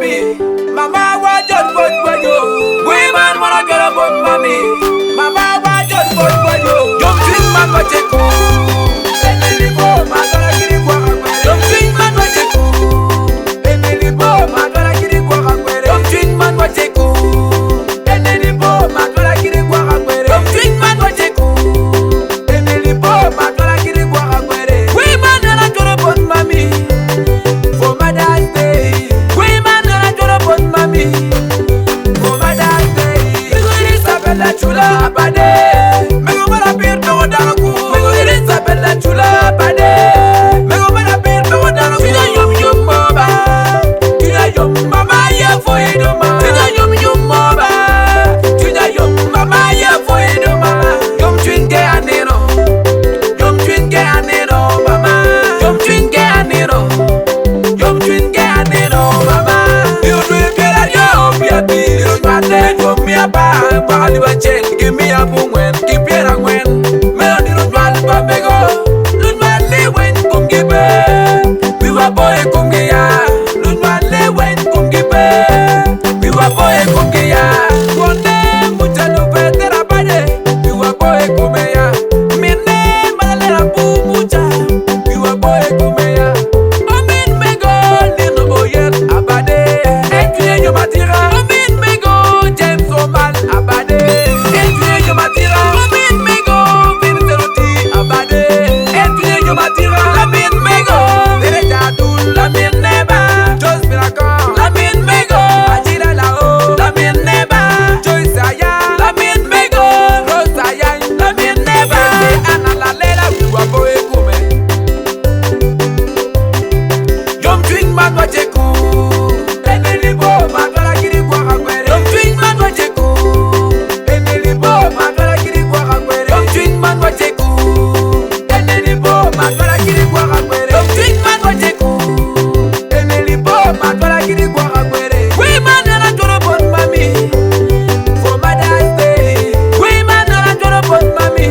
mami. Mama wa just put for you. Women wanna get up on mommy. Mama wa just put for you. Jump swing man wa cheku. Emily Bo, magara kiri kwa kakwere. Jump swing man wa cheku. Emily Bo, magara kiri kwa kakwere. Jump swing man wa cheku. Emily Bo, magara kiri kwa kakwere. Jump swing man wa cheku. Emily Bo, magara kiri kwa kakwere. Women wanna get up on mommy. For Mother's Day. Women wanna get up on mommy. For Mother's Day. Isabella chula abade. Mego mara bir to daku. Mego Isabella chula abade. Mego mara bir to daku. Tina yum yum moba. Tina yum mama ya for idoma. Tina yum yum moba. Tina yum mama ya for idoma. Yum twinge anero. Yum twinge anero mama. Yum twinge anero. Yum twinge anero mama. You do it better yo biabi. You mate yo miaba. Bali bachen give me a bungwen. Keep it a wen. Melody no dwal ba mego. Lunwa le wen kum gibe. Biwa boy kum giya. Lunwa le wen kum gibe. Biwa boy kum giya. Konde mucha no vetera bade. Biwa boy kum ya. Mine malera bu mucha. Biwa boy kum ya. Amin mego lino boyet abade. Ekye yo matira. Amin mego James Oman abade. Ekye yo matira. Amin mego Vinceroti abade. Ekye yo matira. Amin mego Derecha Dul. Amin neba Joyce Miracle. Amin mego Ajila Lao. Amin neba Joyce Aya. Amin mego Rose Aya. Amin neba Ana la lela wiwa boy kume. Yom twing man wa cheku. Emily Bo, magara kiri kwa kakwere. Yom twing man wa cheku. Emily Bo, magara kiri kwa kakwere. Yom twing man wa cheku. Emily Bo, magara kiri kwa kakwere. Yom twing man wa cheku. Emily Bo, magara kiri kwa kakwere. Women are not gonna put mommy. For Mother's Day. Women are not gonna put mommy.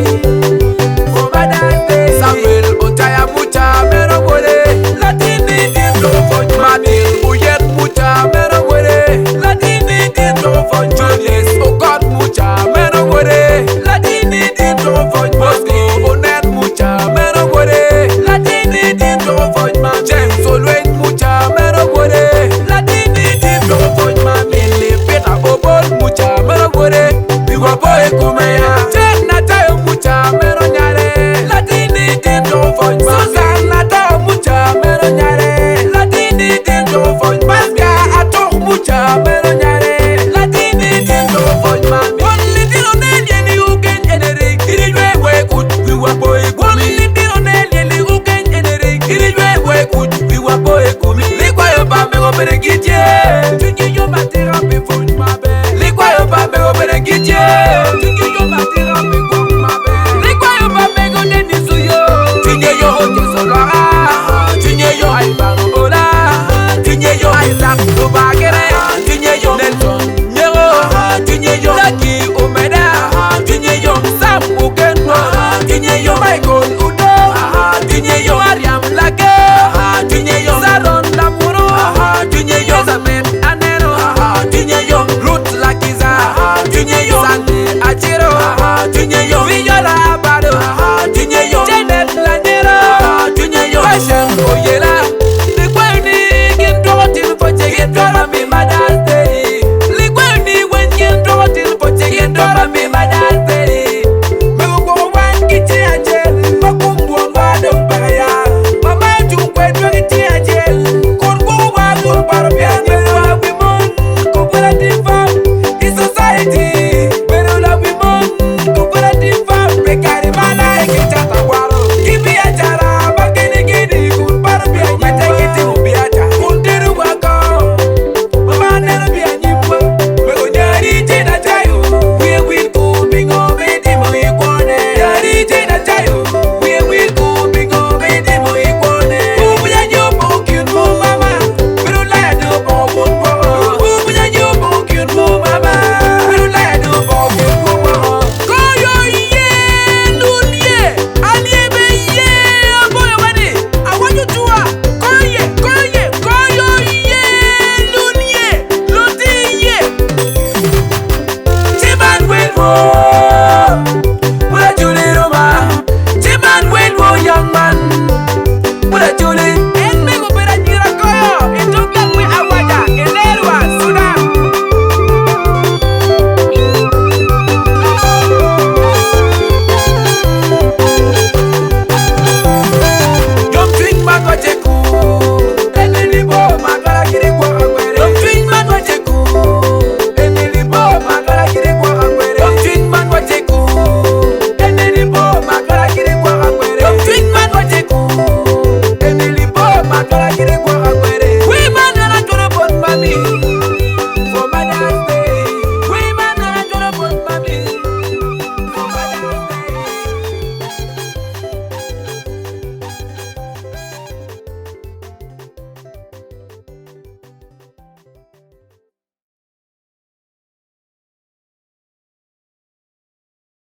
For Mother's Day. Samuel Otaya mucha mero bole. Latini dito for mami. Uyet mucha mero bole. Latini dito for Julius. Oh God mucha mero bole. Latini dito for Bosco. Onet mucha mero bole. Latini dito for mami. James Olwen mucha mero bole. Latini dito for mami. Peter Obol mucha mero bole. Biwa boy kumeya. Jenna tayo mucha mero nyare. Latini dito for mami. Susanna tayo mucha mero nyare. Latini dito for mami. Pasca ato mucha mero nyare. Latini dito for mami. Only dino neli uken generate. Irijwe we kut biwa boy kumi. Only dino neli uken generate. Irijwe we kut biwa boy kumi. Likwa yo pa mego peregi